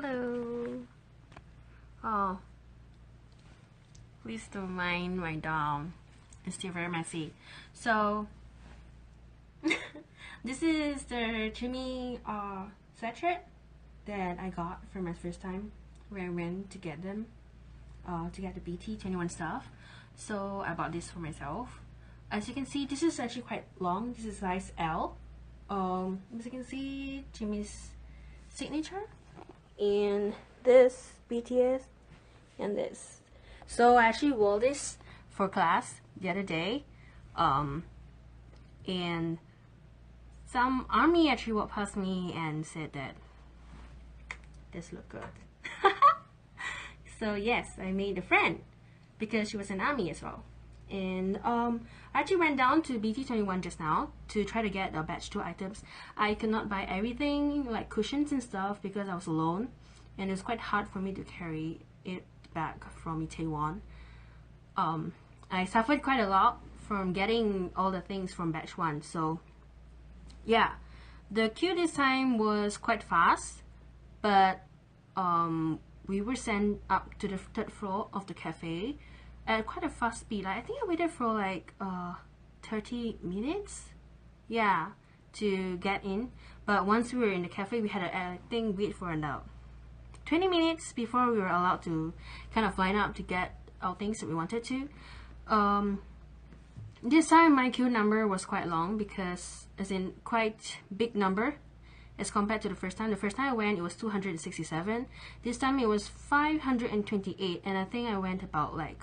Hello. Oh, please don't mind my dog. It's still very messy. So this is the Jimmy sweatshirt that I got for my first time where I went to get them, to get the BT21 stuff. So I bought this for myself. As you can see, this is actually quite long. This is size L. As you can see, Jimmy's signature, and this BTS, and this. So I actually wore this for class the other day, and some army actually walked past me and said that this looked good. So yes, I made a friend because she was an army as well. And I actually went down to BT21 just now to try to get the batch 2 items. I could not buy everything like cushions and stuff because I was alone, and it was quite hard for me to carry it back from Itaewon. I suffered quite a lot from getting all the things from batch 1. So yeah, the queue this time was quite fast, but we were sent up to the 3rd floor of the cafe at quite a fast speed. I think I waited for like 30 minutes, yeah, to get in. But once we were in the cafe, we had to, I think, wait for about 20 minutes before we were allowed to kind of line up to get our things that we wanted to. This time my queue number was quite long, because as in quite big number as compared to the first time. The first time I went, it was 267. This time it was 528, and I think I went about like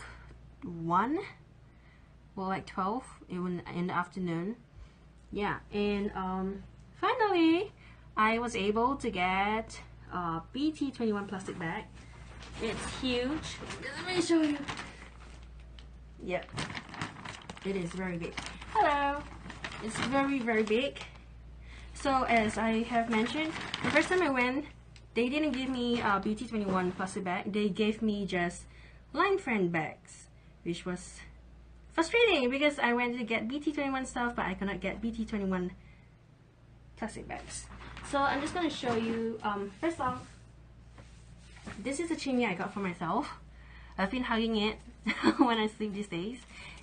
12 even in the afternoon. Yeah, and finally I was able to get a BT21 plastic bag. It's huge. Let me show you. Yep, it is very big. Hello. It's very, very big. So as I have mentioned, the first time I went, they didn't give me a BT21 plastic bag. They gave me just Line Friend bags, which was frustrating because I went to get BT21 stuff, but I could not get BT21 plastic bags. So I'm just going to show you, first off, this is a chimney I got for myself. I've been hugging it when I sleep these days,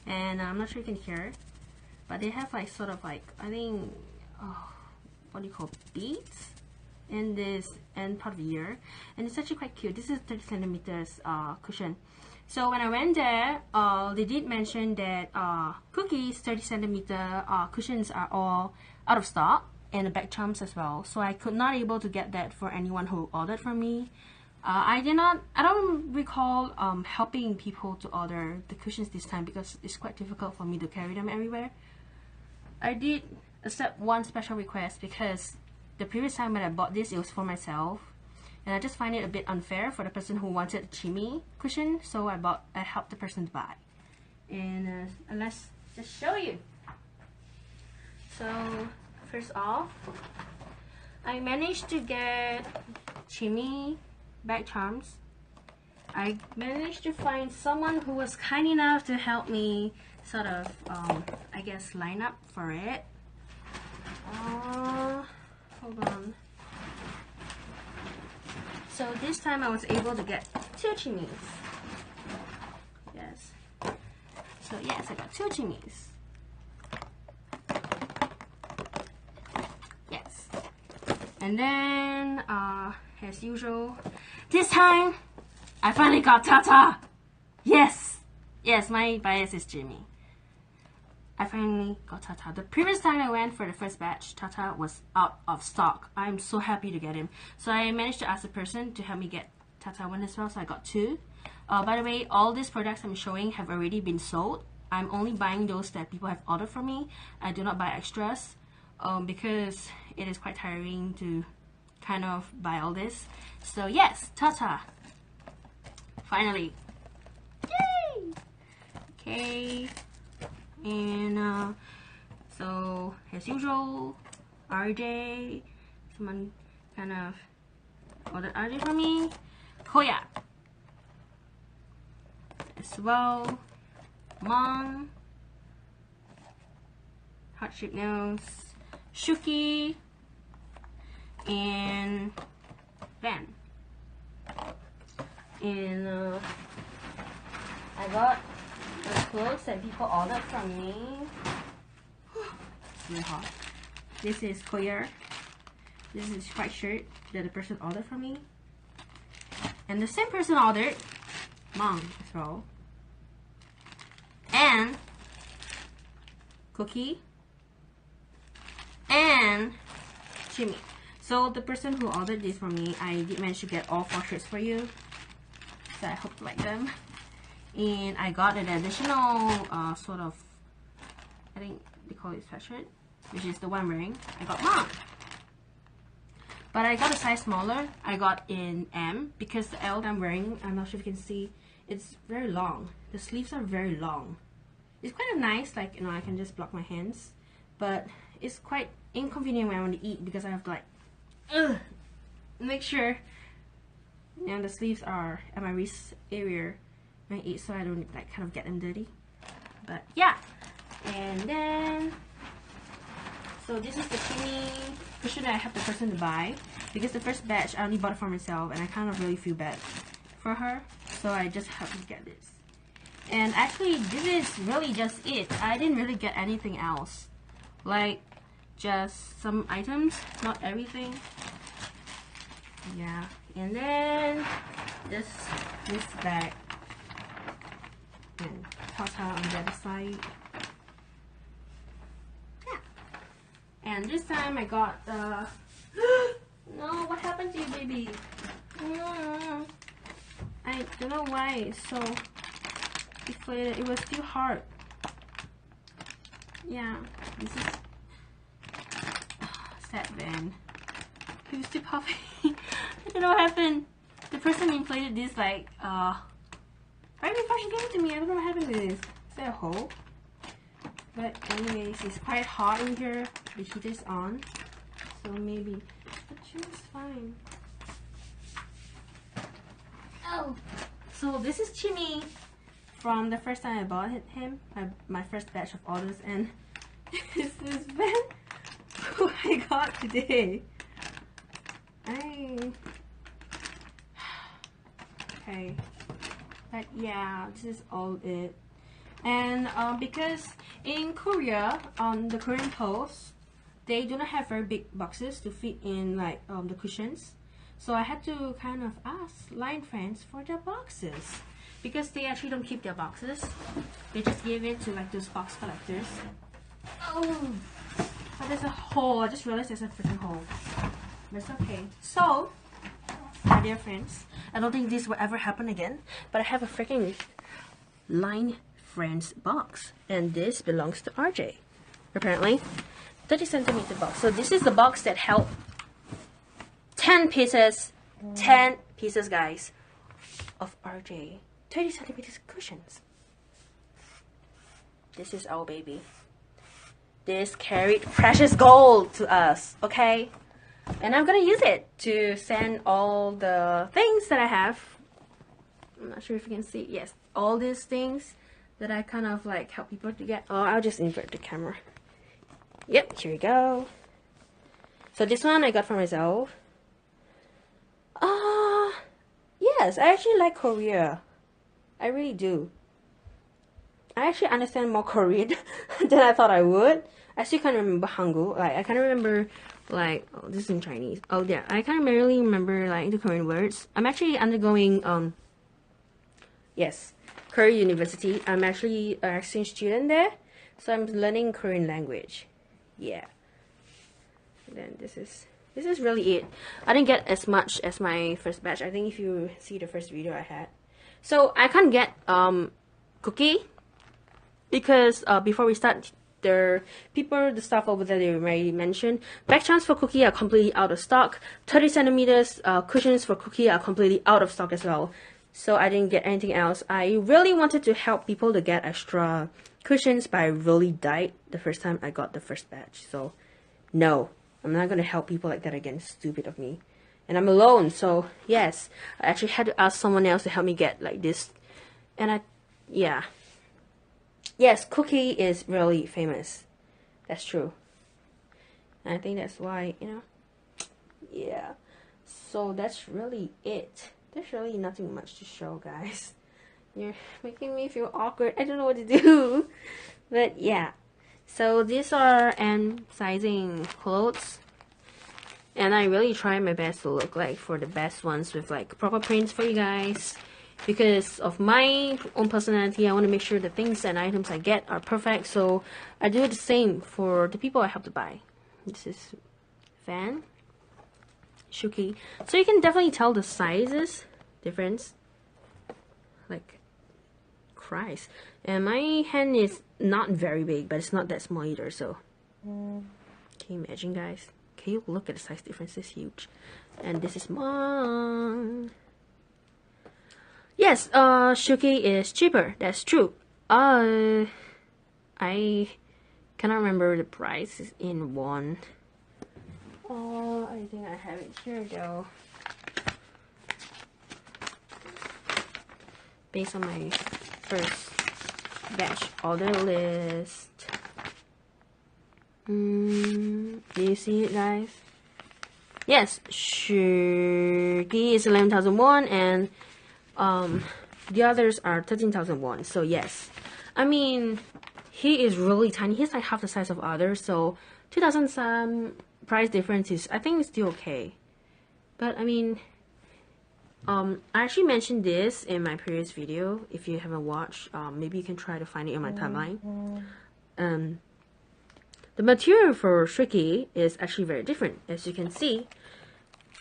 and I'm not sure you can hear, but they have like sort of like, I think, what do you call, beads in this end part of the ear, and it's actually quite cute. This is 30 centimeters cushion. So when I went there, they did mention that Cookies 30 centimeter cushions are all out of stock, and the back charms as well. So I could not able to get that for anyone who ordered from me. I don't recall helping people to order the cushions this time because it's quite difficult for me to carry them everywhere. I did accept one special request because the previous time when I bought this, it was for myself, and I just find it a bit unfair for the person who wanted a Chimmy cushion, so I helped the person to buy. And let's just show you. So first off, I managed to get Chimmy back charms. I managed to find someone who was kind enough to help me sort of, I guess, line up for it. Hold on. So this time I was able to get 2 chimneys. Yes. So yes, I got 2 chimneys. Yes. And then, as usual, this time I finally got Tata. Yes. Yes, my bias is Jimmy. I finally got Tata. The previous time I went for the first batch, Tata was out of stock. I'm so happy to get him. So I managed to ask the person to help me get Tata one as well, so I got 2. By the way, all these products I'm showing have already been sold. I'm only buying those that people have ordered for me. I do not buy extras because it is quite tiring to kind of buy all this. So yes, Tata. Finally. Yay! Okay. And so as usual, RJ, someone kind of ordered RJ for me. Hoya as well. Mom, Heart-shaped nose, Shuki, and Ben. And I got the clothes that people ordered from me. It's really hot. This is Koyer. This is white shirt that the person ordered from me. And the same person ordered Mom as well. And Cookie. And Jimmy. So the person who ordered this from me, I did manage to get all 4 shirts for you. So I hope you like them. And I got an additional sort of, I think they call it sweatshirt, which is the one I'm wearing. I got Mom. But I got a size smaller. I got in M because the L that I'm wearing, I'm not sure if you can see, it's very long. The sleeves are very long. It's kind of nice, like, you know, I can just block my hands. But it's quite inconvenient when I want to eat because I have to like, make sure, you know, the sleeves are at my wrist area when I eat, so I don't like kind of get them dirty. But yeah, and then so this is the Kimi cushion that I have the person to buy because the first batch I only bought it for myself and I kind of really feel bad for her, so I just have to get this. And actually this is really just it. I didn't really get anything else, like just some items, not everything. Yeah, and then this bag and Tata on the other side. Yeah, and this time I got the no, what happened to you, baby? I don't know why it's so deflated. It was too hard. Yeah, this is sad man. It was too puffy. I don't know what happened. The person inflated this like right before she gave it to me. I don't know what happened to this. Is there a hole? But anyways, it's quite hot in here. The heat is on, so maybe. But she was fine. Oh, so this is Jimmy from the first time I bought him. My first batch of orders, and this is Ben who I got today. Okay, but yeah, this is all it. And because in Korea, on the Korean Post, they do not have very big boxes to fit in like the cushions, so I had to kind of ask Line Friends for their boxes because they actually don't keep their boxes. They just give it to like those box collectors. Oh, but there's a hole. I just realized there's a freaking hole. But it's okay. So, my dear friends, I don't think this will ever happen again, but I have a freaking Line Friends box, and this belongs to RJ. Apparently, 30 centimeter box. So this is the box that held 10 pieces, 10 pieces, guys, of RJ 30 centimeters cushions. This is our baby. This carried precious gold to us, okay? And I'm gonna use it to send all the things that I have. I'm not sure if you can see. Yes, all these things that I kind of like help people to get. Oh, I'll just invert the camera. Yep, here we go. So this one I got for myself. Yes, I actually like Korea. I really do. I actually understand more Korean than I thought I would. I still can't remember Hangul. Like I can't remember like, oh, this is in Chinese. Oh yeah, I can't really remember like the Korean words. I'm actually undergoing yes, Korea University. I'm actually an exchange student there, so I'm learning Korean language. Yeah. And then this is really it. I didn't get as much as my first batch. I think if you see the first video I had. So I can't get Cookie because before we start, the stuff over there they already mentioned. Back charms for Cookie are completely out of stock. 30 centimeters cushions for Cookie are completely out of stock as well. So I didn't get anything else. I really wanted to help people to get extra cushions, but I really died the first time I got the first batch. So no, I'm not gonna help people like that again. Stupid of me. And I'm alone, so yes, I actually had to ask someone else to help me get like this. And yeah. Yes, Cookie is really famous. That's true. And I think that's why, you know. Yeah. So that's really it. there's really nothing much to show, guys. You're making me feel awkward. I don't know what to do. But yeah. So these are M sizing clothes. And I really try my best to look like for the best ones with like proper prints for you guys. Because of my own personality, I want to make sure the things and items I get are perfect. So I do the same for the people I help to buy. This is Van. Shuki. So you can definitely tell the sizes difference. Like, Christ. And my hand is not very big, but it's not that small either. So, can you imagine, guys? Can you look at the size difference? It's huge. And this is mine. Yes, Shuki is cheaper. That's true. I cannot remember the price in won. I think I have it here though. Based on my first batch order list. Do you see it, guys? Yes, Shuki is 11,000 won and the others are 13,000 won. So yes, I mean, he is really tiny. He's like half the size of others. So 2,000 some price difference is, I think, it's still okay. But I mean, I actually mentioned this in my previous video. If you haven't watched, maybe you can try to find it in my timeline. The material for Shuki is actually very different. As you can see,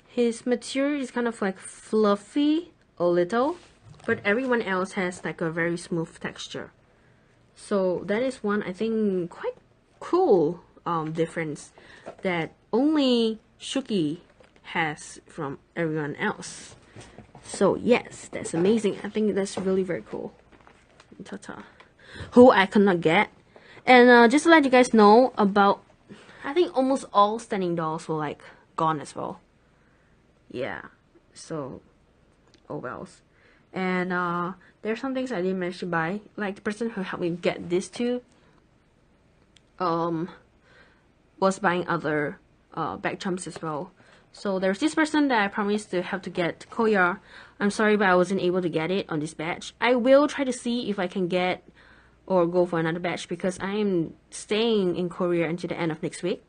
his material is kind of like fluffy a little, but everyone else has like a very smooth texture. So that is one, I think, quite cool difference that only Shuki has from everyone else. So yes, that's amazing. I think that's really very cool. Ta-ta. Who I could not get. And just to let you guys know about, I think almost all standing dolls were like gone as well. Yeah, so oh wells. And there's some things I didn't manage to buy. Like the person who helped me get this too was buying other back chumps as well. So there's this person that I promised to help to get Koya. I'm sorry, but I wasn't able to get it on this batch. I will try to see if I can get or go for another batch because I am staying in Korea until the end of next week.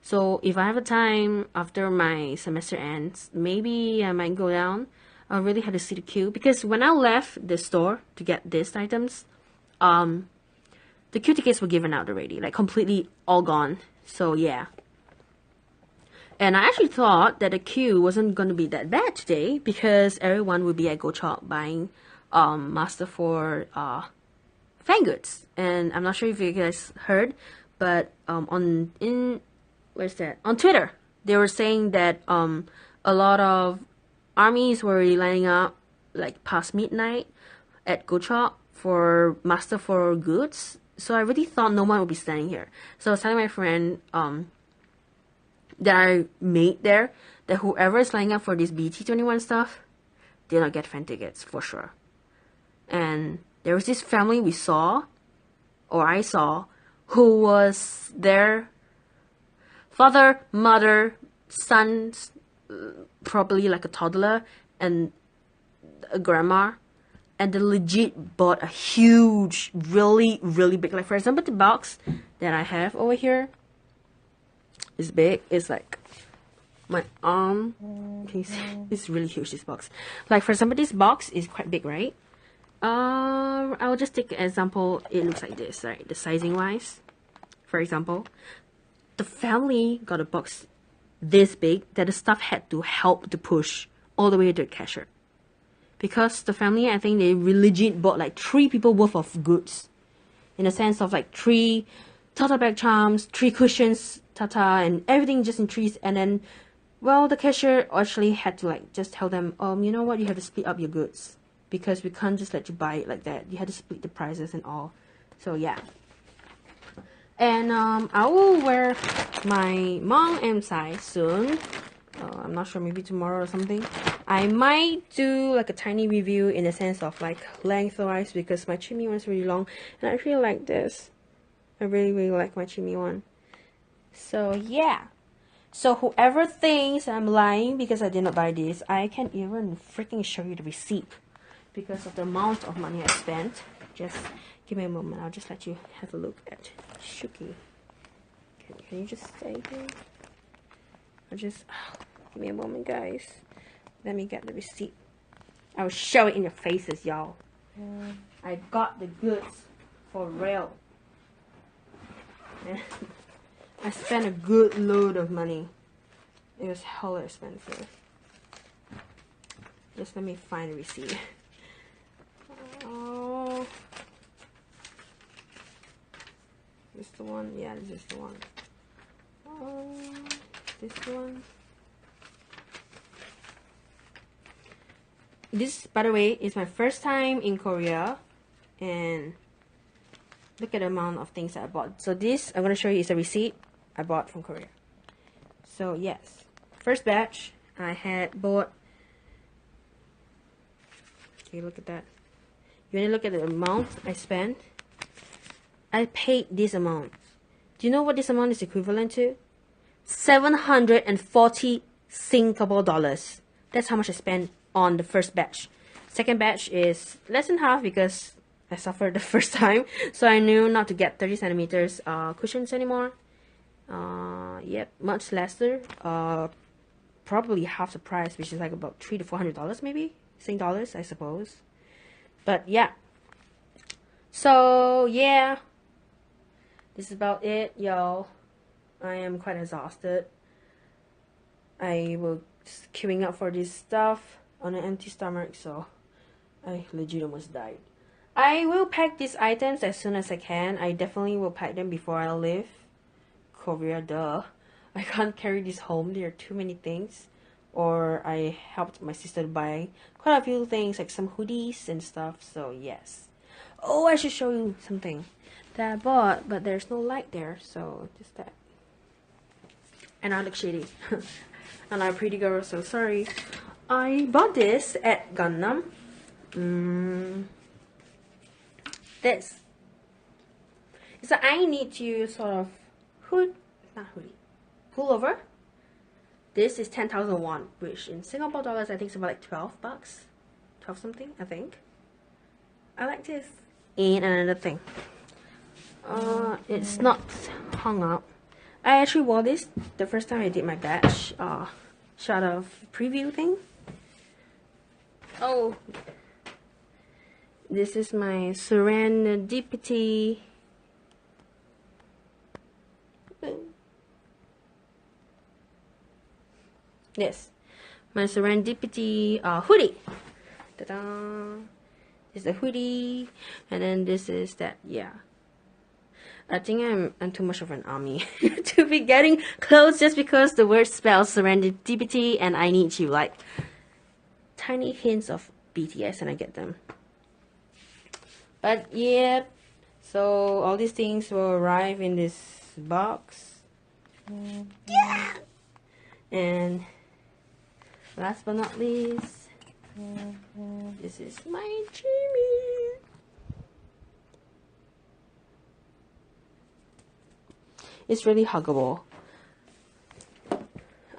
So if I have a time after my semester ends, maybe I might go down. I really had to see the queue because when I left the store to get these items, the queue tickets were given out already, like completely all gone. So yeah. And I actually thought that the queue wasn't going to be that bad today because everyone would be at Go Shop buying Master 4 fan goods. And I'm not sure if you guys heard, but on Twitter they were saying that a lot of armies were really lining up like past midnight at Go Shop for Master 4 goods. So I really thought no one would be standing here. So I was telling my friend that I made there that whoever is lining up for this BT21 stuff did not get fan tickets for sure. And there was this family we saw, or I saw, who was their father, mother, son, probably like a toddler, and a grandma, and they legit bought a huge, really, really big, like for example the box that I have over here is big. It's like my arm. Can you see? It's really huge, this box. Like for example this box is quite big, right? I'll just take an example. It looks like this, right? The sizing wise, for example, the family got a box this big that the staff had to help to push all the way to the cashier. Because the family, I think they legit bought like 3 people worth of goods. In the sense of like 3 Tata bag charms, 3 cushions, Tata, and everything just in 3s. And then, well, the cashier actually had to like just tell them, you know what, you have to split up your goods. Because we can't just let you buy it like that. You had to split the prices and all. So yeah. And I will wear my mom M size soon. I'm not sure, maybe tomorrow or something. I might do like a tiny review in the sense of like lengthwise because my chimney one is really long. And I really like this. I really, really like my chimney one. So yeah. So whoever thinks I'm lying because I did not buy this, I can even freaking show you the receipt because of the amount of money I spent. Just give me a moment. I'll just let you have a look at Shuki. Can you just stay here? I'll just give me a moment, guys. Let me get the receipt. I will show it in your faces, y'all. I got the goods for real. I spent a good load of money. It was hella expensive. Just let me find the receipt. Oh, this the one? Yeah, this is the one. Oh, this one. This, by the way, is my first time in Korea, and look at the amount of things I bought. So this, I'm gonna show you, is a receipt I bought from Korea. So yes, first batch I had bought. Okay, look at that. You want to look at the amount I spent? I paid this amount. Do you know what this amount is equivalent to? 740 Singapore dollars. That's how much I spent on the first batch. Second batch is less than half because I suffered the first time, so I knew not to get 30 centimeters cushions anymore. Yep, much lesser. Probably half the price, which is like about $300 to $400 maybe, Sing dollars, I suppose. But yeah. So yeah, this is about it, y'all. I am quite exhausted. I was queuing up for this stuff on an empty stomach, so I legit almost died. I will pack these items as soon as I can. I definitely will pack them before I leave Korea, duh. I can't carry this home. There are too many things. Or I helped my sister to buy quite a few things, like some hoodies and stuff, so yes. Oh, I should show you something that I bought, but there's no light there, so just that. And I look shitty. And I'm a pretty girl, so sorry. I bought this at Gangnam. This. So I need to sort of pullover. This is 10,000 won, which in Singapore dollars I think is about like 12 bucks. 12 something, I think. I like this. And another thing. It's not hung up. I actually wore this the first time I did my batch shot of preview thing. Oh, this is my Serendipity. Yes, my Serendipity hoodie. Ta-da! This is the hoodie, and then this is that. Yeah, I think I'm too much of an army to be getting clothes just because the word spells serendipity, and I need to like tiny hints of BTS, and I get them. But yeah, so all these things will arrive in this box. Yeah, and last but not least, this is my Jimmy. It's really huggable.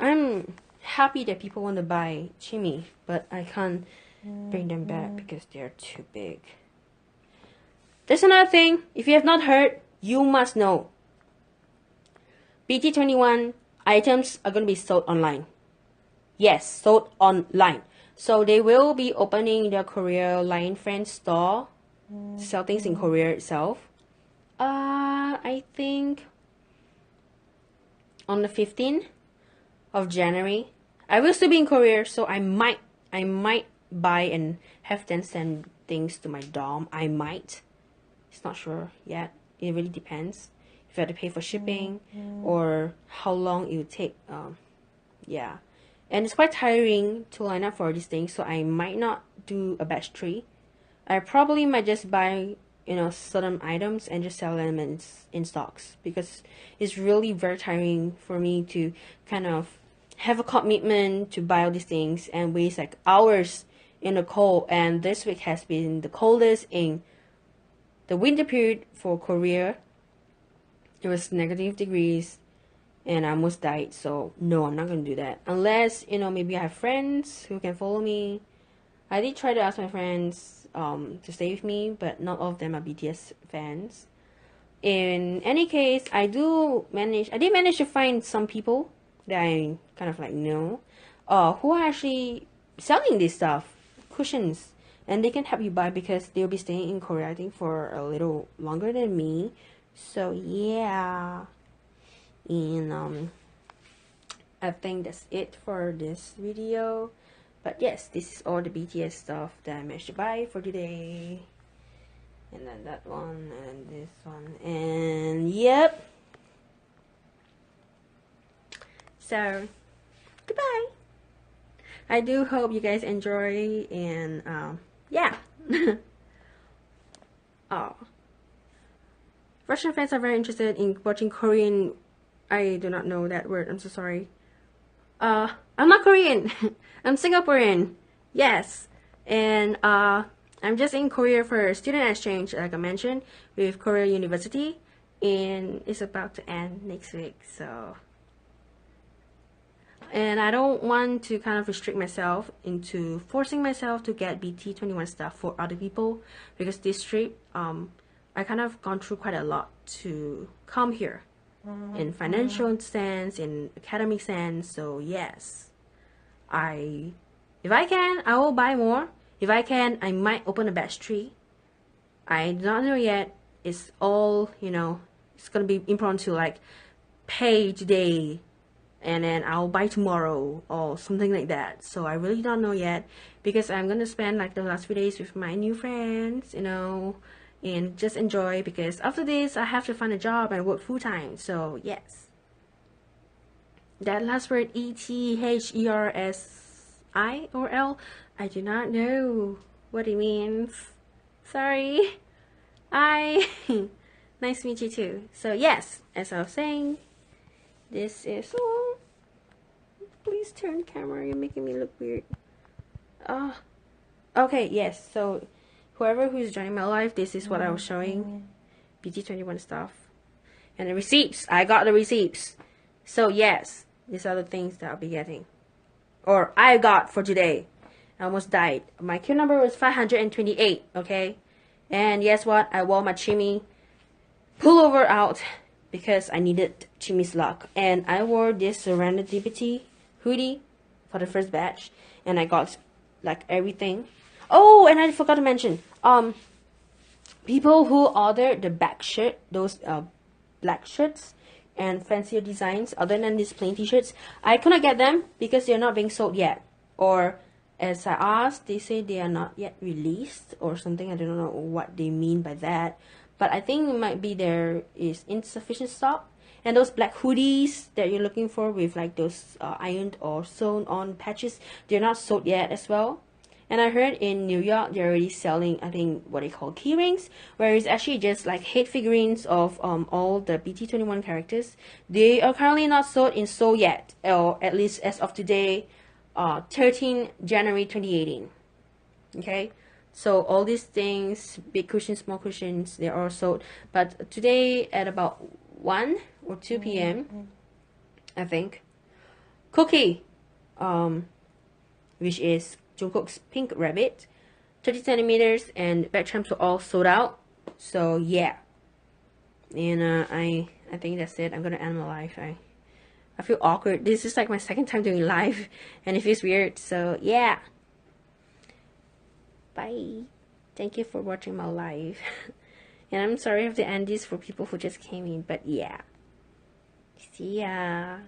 I'm happy that people want to buy Chimmy, but I can't bring them back because they're too big. There's another thing. If you have not heard, you must know. BT21 items are going to be sold online. Yes, sold online. So they will be opening their Korea Line Friends store to sell things in Korea itself. I think on the 15th of January. I will still be in Korea, so I might buy and have them send things to my dorm. I might. It's not sure yet. It really depends. If I have to pay for shipping or how long it would take. Yeah. And it's quite tiring to line up for these things, so I might not do a batch 3. I probably might just buy, certain items and just sell them in stocks, because it's really very tiring for me to kind of have a commitment to buy all these things and waste like hours in the cold. And this week has been the coldest in the winter period for Korea. It was -degrees, and I almost died. So no, I'm not gonna do that unless, you know, maybe I have friends who can follow me. I did try to ask my friends to stay with me, but not all of them are BTS fans. In any case, I did manage to find some people that I kind of like know who are actually selling this stuff, cushions, and they can help you buy because they'll be staying in Korea, I think, for a little longer than me. So yeah, and I think that's it for this video. But yes, this is all the BTS stuff that I managed to buy for today. And then that one, and this one, and yep. So, goodbye. I do hope you guys enjoy, and yeah. Oh. Russian fans are very interested in watching Korean. I do not know that word, I'm so sorry. I'm not Korean. I'm Singaporean. Yes. And I'm just in Korea for student exchange, like I mentioned, with Korea University, and it's about to end next week. So, and I don't want to kind of restrict myself into forcing myself to get BT21 stuff for other people, because this trip, I kind of gone through quite a lot to come here, in financial sense, in academic sense. So yes, if I can, I will buy more. If I can, I might open a batch 3. I do not know yet. It's all, you know, it's gonna be impromptu, like pay today and then I'll buy tomorrow or something like that. So I really don't know yet, because I'm gonna spend like the last few days with my new friends, you know, and just enjoy, because after this I have to find a job and work full-time. So yes, that last word, ETHERSI or L, I do not know what it means. Sorry. Nice to meet you too. So yes, as I was saying, this is, oh, please turn camera, you're making me look weird. Okay, yes, so whoever who's joining my live, this is what I was showing. BT21 stuff. And the receipts, I got the receipts. So yes, these are the things that I'll be getting, or I got for today. I almost died. My queue number was 528, okay? And guess what? I wore my Chimmy pullover out because I needed Chimmy's luck. And I wore this Serendipity hoodie for the first batch. And I got like everything. Oh, and I forgot to mention, people who ordered the back shirt, those black shirts and fancier designs other than these plain t-shirts, I couldn't get them because they're not being sold yet. Or as I asked, they say they are not yet released or something. I don't know what they mean by that. But I think it might be there is insufficient stock. And those black hoodies that you're looking for with like those ironed or sewn on patches, they're not sold yet as well. And I heard in New York they're already selling, I think, what they call key rings, where it's actually just like head figurines of all the BT21 characters. They are currently not sold in Seoul yet, or at least as of today, 13 January 2018. Okay, so all these things, big cushions, small cushions, they're all sold. But today at about 1 or 2 p.m, I think, Cookie, which is Jungkook's Pink Rabbit, 30 centimeters, and back champs were all sold out. So yeah, and I think that's it. I'm gonna end my live. I feel awkward. This is like my second time doing live, and it feels weird. So yeah, bye. Thank you for watching my live. And I'm sorry if the end is for people who just came in, but yeah. See ya.